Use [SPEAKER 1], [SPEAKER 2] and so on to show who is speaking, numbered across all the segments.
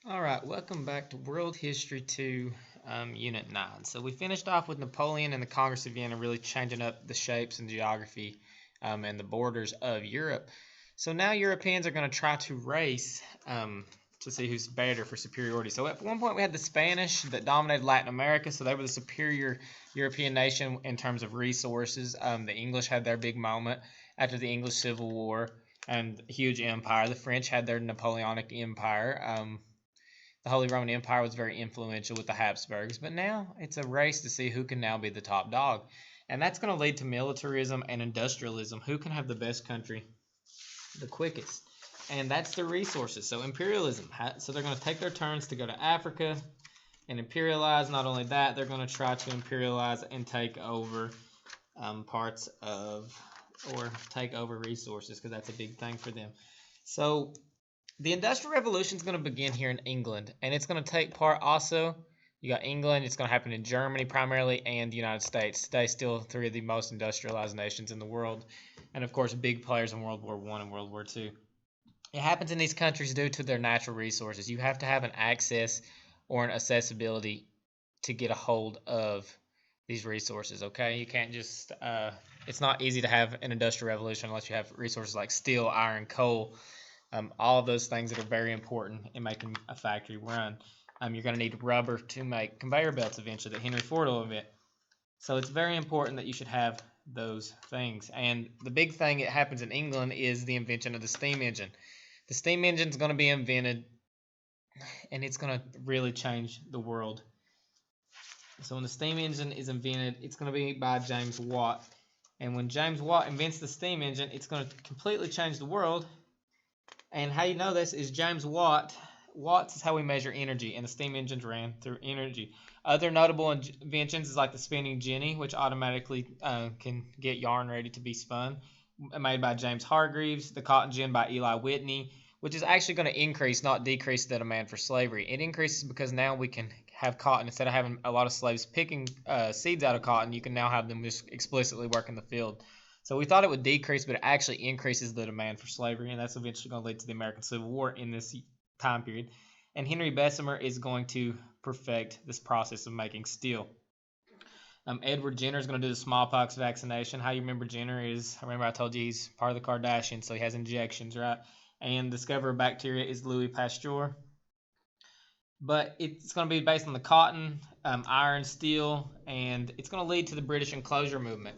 [SPEAKER 1] All right, welcome back to World History 2, Unit 9. So we finished off with Napoleon and the Congress of Vienna really changing up the shapes and geography and the borders of Europe. So now Europeans are going to try to race to see who's better for superiority. So at one point we had the Spanish that dominated Latin America, so they were the superior European nation in terms of resources. The English had their big moment after the English Civil War and huge empire. The French had their Napoleonic Empire. The Holy Roman Empire was very influential with the Habsburgs, but now it's a race to see who can now be the top dog. And that's going to lead to militarism and industrialism. Who can have the best country the quickest? And that's the resources. So imperialism. So they're going to take their turns to go to Africa and imperialize. Not only that, they're going to try to imperialize and take over parts of or take over resources because that's a big thing for them. So the Industrial Revolution is going to begin here in England, and it's going to take part also. You got England, it's going to happen in Germany primarily, and the United States. Today, still three of the most industrialized nations in the world, and of course, big players in World War I and World War II. It happens in these countries due to their natural resources. You have to have an access or an accessibility to get a hold of these resources, okay? You can't just, it's not easy to have an industrial revolution unless you have resources like steel, iron, coal, all of those things that are very important in making a factory run. You're going to need rubber to make conveyor belts eventually that Henry Ford will invent. So it's very important that you should have those things. And the big thing that happens in England is the invention of the steam engine. The steam engine is going to be invented, and it's going to really change the world. So when the steam engine is invented, it's going to be by James Watt. And when James Watt invents the steam engine, it's going to completely change the world. And how you know this is James Watt. Watts is how we measure energy, and the steam engines ran through energy. Other notable inventions is like the spinning jenny, which automatically can get yarn ready to be spun, made by James Hargreaves. The cotton gin by Eli Whitney, which is actually going to increase, not decrease, the demand for slavery. It increases because now we can have cotton instead of having a lot of slaves picking seeds out of cotton. You can now have them just explicitly work in the field. So we thought it would decrease, but it actually increases the demand for slavery, and that's eventually going to lead to the American Civil War in this time period. And Henry Bessemer is going to perfect this process of making steel. Edward Jenner is going to do the smallpox vaccination. How you remember Jenner is, remember I told you he's part of the Kardashians, so he has injections, right? And discoverer of bacteria is Louis Pasteur. But it's going to be based on the cotton, iron, steel, and it's going to lead to the British enclosure movement.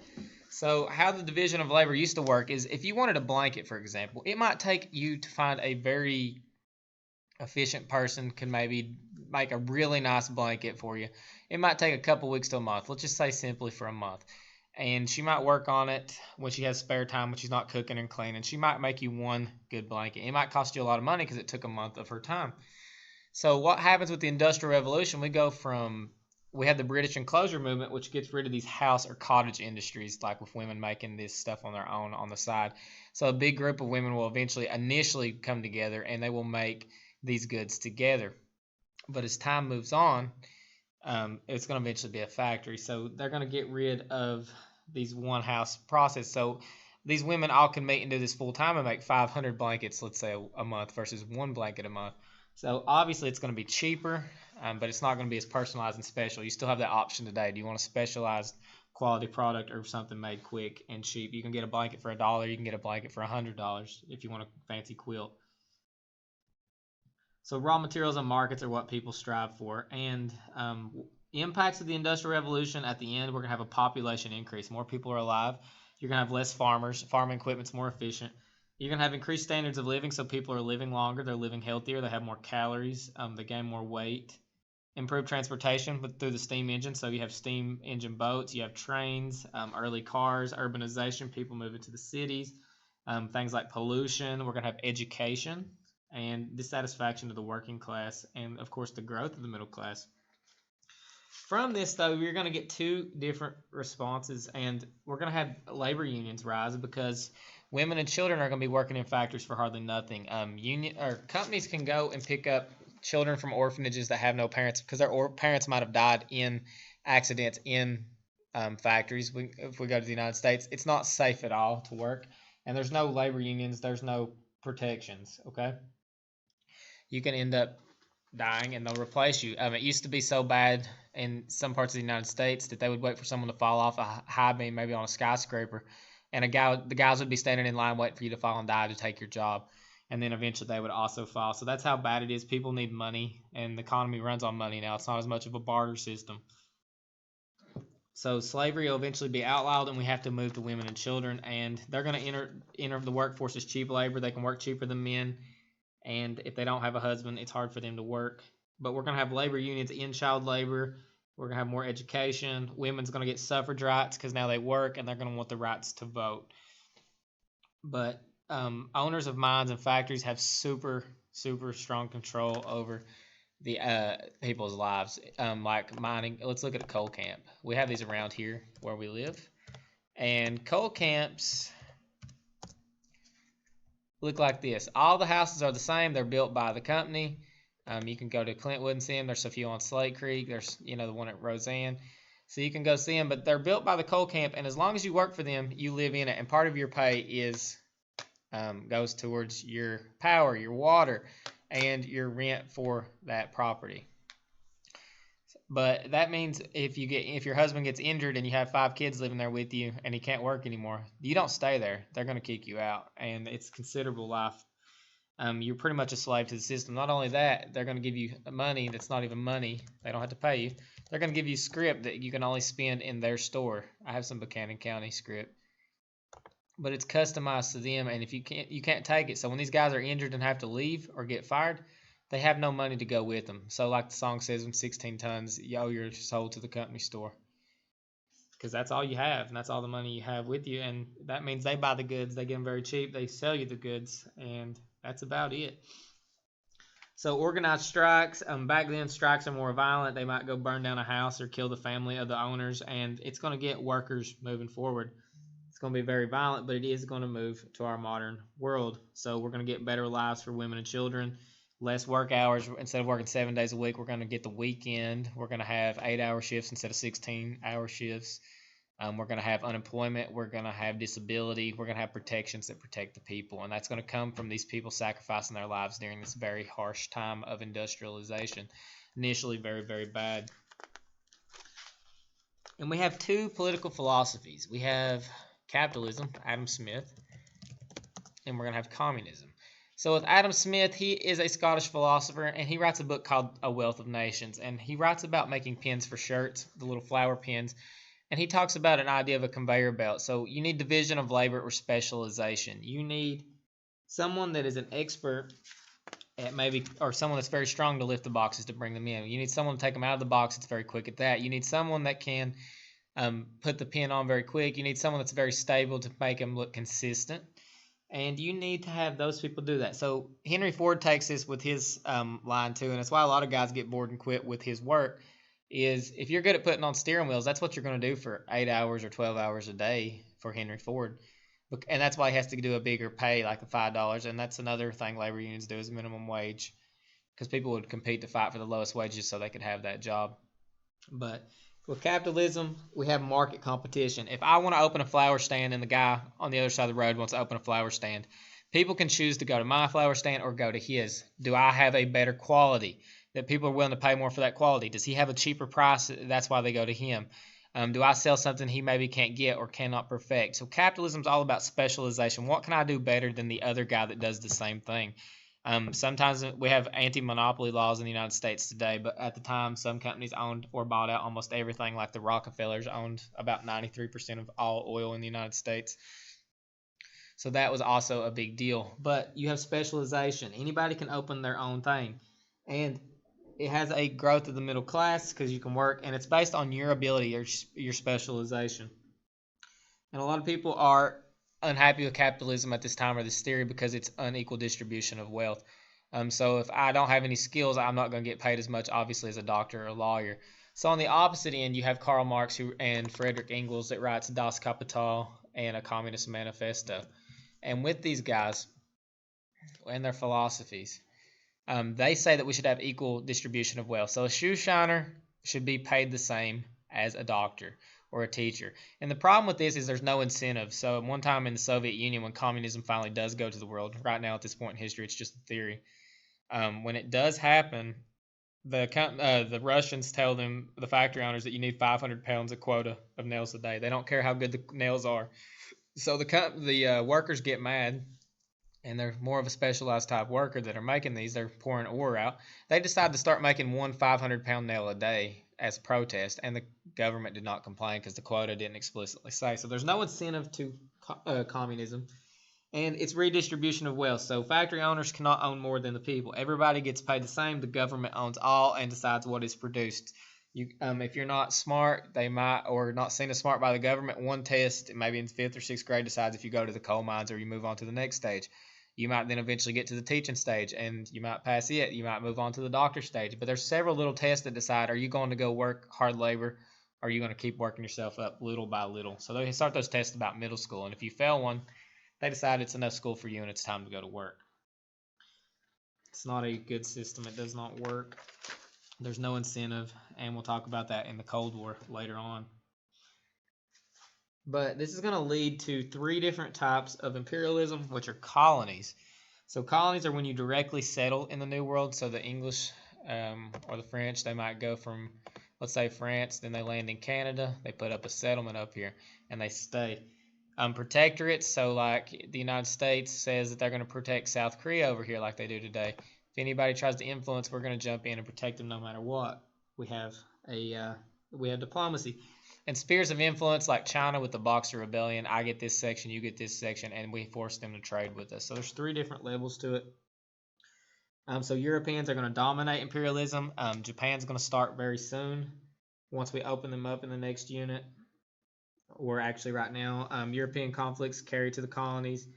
[SPEAKER 1] So how the division of labor used to work is if you wanted a blanket, for example, it might take you to find a very efficient person can maybe make a really nice blanket for you. It might take a couple weeks to a month. Let's just say simply for a month. And she might work on it when she has spare time when she's not cooking and cleaning. She might make you one good blanket. It might cost you a lot of money because it took a month of her time. So what happens with the Industrial Revolution? We had the British enclosure movement, which gets rid of these house or cottage industries, like with women making this stuff on their own on the side. So a big group of women will eventually initially come together and they will make these goods together. But as time moves on, it's going to eventually be a factory. So they're going to get rid of these one house process. So these women all can meet and do this full time and make 500 blankets, let's say, a month versus one blanket a month. So obviously it's going to be cheaper, but it's not going to be as personalized and special. You still have that option today. Do you want a specialized quality product or something made quick and cheap? You can get a blanket for $1. You can get a blanket for $100 if you want a fancy quilt. So raw materials and markets are what people strive for, and impacts of the Industrial Revolution. At the end, we're gonna have a population increase. More people are alive. You're gonna have less farmers. Farming equipment's more efficient. You're gonna have increased standards of living, so people are living longer. They're living healthier. They have more calories. They gain more weight. Improved transportation, but through the steam engine. So you have steam engine boats. You have trains. Early cars. Urbanization. People moving to the cities. Things like pollution. We're gonna have education and dissatisfaction of the working class, and of course the growth of the middle class. From this, though, we're going to get two different responses, and we're going to have labor unions rise because women and children are going to be working in factories for hardly nothing. Union or companies can go and pick up children from orphanages that have no parents because their parents might have died in accidents in factories. If we go to the United States, it's not safe at all to work, and there's no labor unions. There's no protections. Okay, you can end up dying, and they'll replace you. It used to be so bad in some parts of the United States that they would wait for someone to fall off a high beam, maybe on a skyscraper, and the guys would be standing in line waiting for you to fall and die to take your job, and then eventually they would also fall. So that's how bad it is. People need money, and the economy runs on money now. It's not as much of a barter system. So slavery will eventually be outlawed, and we have to move to women and children, and they're going to enter the workforce as cheap labor. They can work cheaper than men, and if they don't have a husband, it's hard for them to work. But we're going to have labor unions in child labor. We're going to have more education. Women's going to get suffrage rights because now they work, and they're going to want the rights to vote. But owners of mines and factories have super, super strong control over the people's lives. Like mining, let's look at a coal camp. We have these around here where we live, and coal camps look like this. All the houses are the same. They're built by the company. You can go to Clintwood and see them. There's a few on Slate Creek. There's the one at Roseanne. So you can go see them, but they're built by the coal camp, and as long as you work for them, you live in it, and part of your pay is goes towards your power, your water, and your rent for that property. But that means if your husband gets injured and you have 5 kids living there with you and he can't work anymore, you don't stay there. They're going to kick you out, and it's considerable life. You're pretty much a slave to the system. Not only that, they're going to give you money that's not even money. They don't have to pay you. They're going to give you script that you can only spend in their store. I have some Buchanan County script, but it's customized to them, and if you can't take it. So when these guys are injured and have to leave or get fired, they have no money to go with them. So like the song says, when 16 tons, you owe your soul to the company store, because that's all you have, and that's all the money you have with you, and that means they buy the goods. They get them very cheap. They sell you the goods, and that's about it. So organized strikes. Back then, strikes are more violent. They might go burn down a house or kill the family of the owners, and it's going to get workers moving forward. It's going to be very violent, but it is going to move to our modern world. So we're going to get better lives for women and children, less work hours. Instead of working 7 days a week, we're going to get the weekend. We're going to have 8-hour shifts instead of 16-hour shifts. We're going to have unemployment. We're going to have disability. We're going to have protections that protect the people. And that's going to come from these people sacrificing their lives during this very harsh time of industrialization. Initially, very, very bad. And we have 2 political philosophies. We have capitalism, Adam Smith, and we're going to have communism. So with Adam Smith, he is a Scottish philosopher, and he writes a book called A Wealth of Nations. And he writes about making pins for shirts, the little flower pins. And he talks about an idea of a conveyor belt. So you need division of labor or specialization. You need someone that is an expert at or someone that's very strong to lift the boxes to bring them in. You need someone to take them out of the box that's very quick at that. You need someone that can put the pin on very quick. You need someone that's very stable to make them look consistent. And you need to have those people do that. So Henry Ford takes this with his line too, and that's why a lot of guys get bored and quit with his work. Is if you're good at putting on steering wheels, that's what you're going to do for 8 hours or 12 hours a day for Henry Ford. And that's why he has to do a bigger pay, like the $5. And that's another thing labor unions do is minimum wage, because people would compete to fight for the lowest wages so they could have that job. But with capitalism, we have market competition. If I want to open a flower stand and the guy on the other side of the road wants to open a flower stand, people can choose to go to my flower stand or go to his. Do I have a better quality that people are willing to pay more for that quality? Does he have a cheaper price? That's why they go to him. Do I sell something he maybe can't get or cannot perfect? So capitalism is all about specialization. What can I do better than the other guy that does the same thing? Sometimes we have anti-monopoly laws in the United States today, but at the time, some companies owned or bought out almost everything, like the Rockefellers owned about 93% of all oil in the United States. So that was also a big deal. But you have specialization. Anybody can open their own thing. And it has a growth of the middle class because you can work, and it's based on your ability or your specialization. And a lot of people are unhappy with capitalism at this time or this theory because it's unequal distribution of wealth. So if I don't have any skills, I'm not going to get paid as much, obviously, as a doctor or a lawyer. So on the opposite end, you have Karl Marx and Frederick Engels that writes Das Kapital and A Communist Manifesto. And with these guys and their philosophies, they say that we should have equal distribution of wealth. So a shoe shiner should be paid the same as a doctor or a teacher. And the problem with this is there's no incentive. So one time in the Soviet Union, when communism finally does go to the world, right now at this point in history, it's just a theory. When it does happen, The Russians tell them, the factory owners, that you need 500 pounds of quota of nails a day. They don't care how good the nails are. So the workers get mad, and they're more of a specialized type worker that are making these. They're pouring ore out. They decide to start making one 500-pound nail a day as a protest, and the government did not complain because the quota didn't explicitly say. So there's no incentive to communism, and it's redistribution of wealth. So factory owners cannot own more than the people. Everybody gets paid the same. The government owns all and decides what is produced. If you're not smart, they might, or not seen as smart by the government, one test, maybe in fifth or sixth grade, decides if you go to the coal mines or you move on to the next stage. You might then eventually get to the teaching stage, and you might pass it. You might move on to the doctor stage. But there's several little tests that decide: are you going to go work hard labor, or are you going to keep working yourself up little by little? So they start those tests about middle school, and if you fail one, they decide it's enough school for you and it's time to go to work. It's not a good system. It does not work. There's no incentive, and we'll talk about that in the Cold War later on. But this is going to lead to three different types of imperialism, which are colonies. So colonies are when you directly settle in the New World. So the English or the French, they might go from, let's say, France, then they land in Canada. They put up a settlement up here, and they stay. Protectorates, so like the United States says that they're going to protect South Korea over here like they do today. If anybody tries to influence, we're going to jump in and protect them no matter what. We have diplomacy. And spheres of influence, like China with the Boxer Rebellion, I get this section, you get this section, and we force them to trade with us. So there's three different levels to it. So Europeans are going to dominate imperialism. Japan's going to start very soon once we open them up in the next unit. Or actually right now, European conflicts carried to the colonies.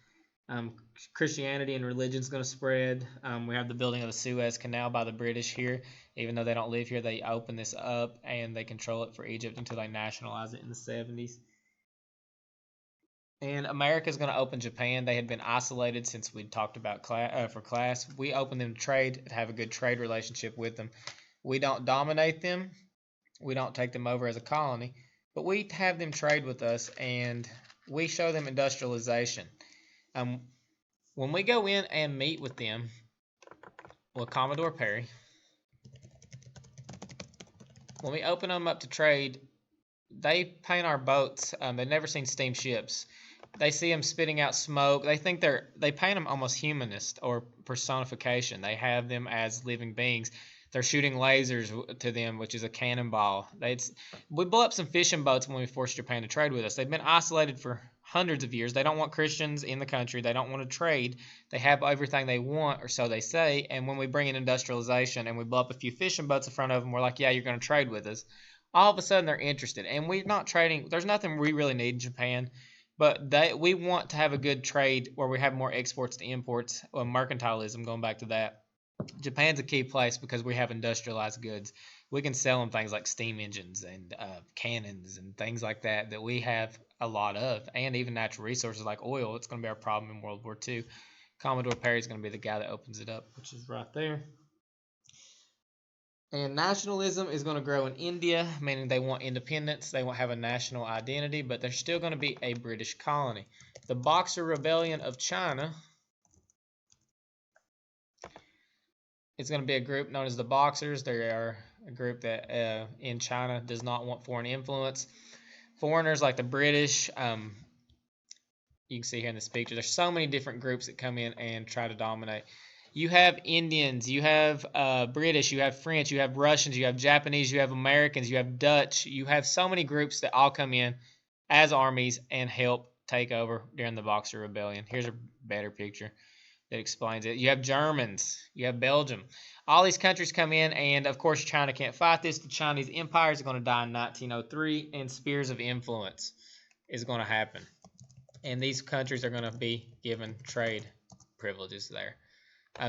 [SPEAKER 1] Christianity and religion is going to spread. We have the building of the Suez Canal by the British here. Even though they don't live here, they open this up and they control it for Egypt until they nationalize it in the 70s. And America is going to open Japan. They had been isolated since we talked about class. We open them to trade, have a good trade relationship with them. We don't dominate them. We don't take them over as a colony. But we have them trade with us, and we show them industrialization. When we go in and meet with them, well, Commodore Perry, when we open them up to trade, they paint our boats. They've never seen steamships. They see them spitting out smoke. They think they paint them almost humanist or personification. They have them as living beings. They're shooting lasers to them, which is a cannonball. We blow up some fishing boats when we force Japan to trade with us. They've been isolated for hundreds of years. They don't want Christians in the country. They don't want to trade. They have everything they want, or so they say. And when we bring in industrialization and we blow up a few fishing boats in front of them, we're like, yeah, you're going to trade with us. All of a sudden, they're interested. And we're not trading. There's nothing we really need in Japan. But we want to have a good trade where we have more exports to imports, mercantilism, going back to that. Japan's a key place because we have industrialized goods. We can sell them things like steam engines and cannons and things like that we have a lot of, and even natural resources like oil. It's going to be our problem in World War II. Commodore Perry is going to be the guy that opens it up, which is right there. And nationalism is going to grow in India, meaning they want independence. They won't have a national identity, but they're still going to be a British colony. The Boxer Rebellion of China is going to be a group known as the Boxers. They are a group that in China does not want foreign influence. Foreigners like the British, you can see here in this picture, there's so many different groups that come in and try to dominate. You have Indians, you have British, you have French, you have Russians, you have Japanese, you have Americans, you have Dutch. You have so many groups that all come in as armies and help take over during the Boxer Rebellion. Here's a better picture that explains it. You have Germans, you have Belgium. All these countries come in, and of course China can't fight this. The Chinese Empire is going to die in 1903, and spheres of influence is going to happen. And these countries are going to be given trade privileges there.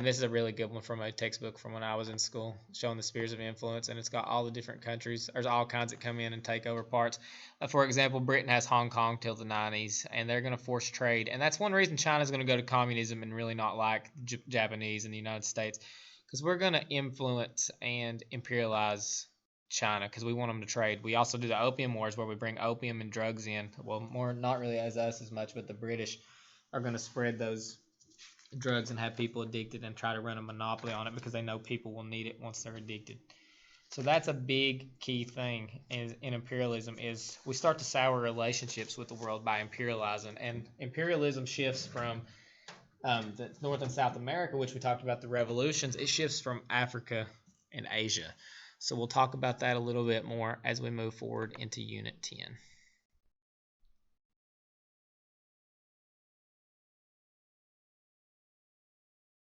[SPEAKER 1] This is a really good one from a textbook from when I was in school, showing the spheres of influence, and it's got all the different countries. There's all kinds that come in and take over parts. For example, Britain has Hong Kong till the 90s, and they're going to force trade. And that's one reason China's going to go to communism and really not like Japanese and the United States, because we're going to influence and imperialize China because we want them to trade. We also do the Opium Wars where we bring opium and drugs in. Well, more not really as us as much, but the British are going to spread those drugs and have people addicted and try to run a monopoly on it because they know people will need it once they're addicted. So that's a big key thing in imperialism is we start to sour relationships with the world by imperializing. And imperialism shifts from the North and South America, which we talked about the revolutions, it shifts from Africa and Asia. So we'll talk about that a little bit more as we move forward into Unit 10.